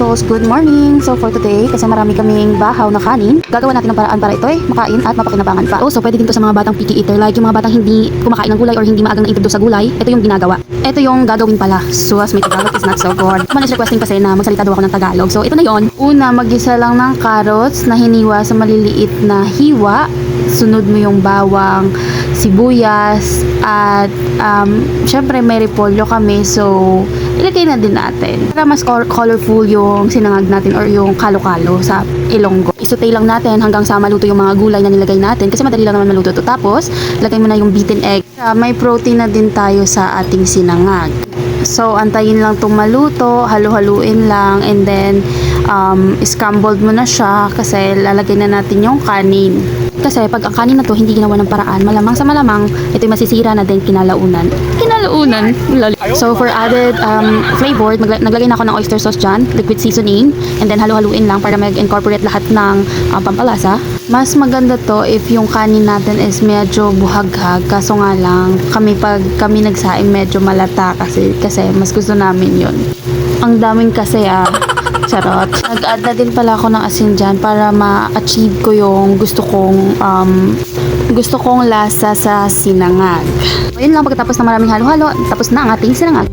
peoples, good morning! So for today, kasi marami kaming bahaw na kanin, gagawa natin ng paraan para ito ay makain at mapakinabangan pa. Also, pwede din to sa mga batang picky eater, like yung mga batang hindi kumakain ng gulay or hindi maagang na-introduce sa gulay, ito yung ginagawa. Ito yung gagawin pala. So as my Tagalog is not so good. Man is requesting kasi na magsalita daw ako ng Tagalog. So ito na yon. Una, mag-isa lang ng carrots na hiniwa sa maliliit na hiwa. Sunod mo yung bawang, sibuyas, at syempre may repolyo kami. So ilagay na din natin para mas colorful yung sinangag natin or yung kalo-kalo sa Ilonggo. Isutay lang natin hanggang sa maluto yung mga gulay na nilagay natin kasi madali lang naman maluto to. Tapos lagay mo na yung beaten egg. May protein na din tayo sa ating sinangag. So antayin lang itong maluto, halu-haluin lang, and then scrambled mo na siya kasi lalagay na natin yung kanin. Kasi pag ang kanin na to hindi ginawa ng paraan, malamang sa malamang ito'y masisira na din kinalaunan. So for added flavor, naglagay na ako ng oyster sauce dyan, liquid seasoning, and then halu-haluin lang para mag-incorporate lahat ng pampalasa. Mas maganda to if yung kanin natin is medyo buhaghag, kaso nga lang pag kami nagsaing medyo malata kasi mas gusto namin yun. Ang daming kasi charot. Nag-add na din pala ako ng asin dyan para ma-achieve ko yung gusto kong lasa sa sinangag. Ayun lang, pagkatapos ng maraming halo-halo, tapos na ang ating sinangag.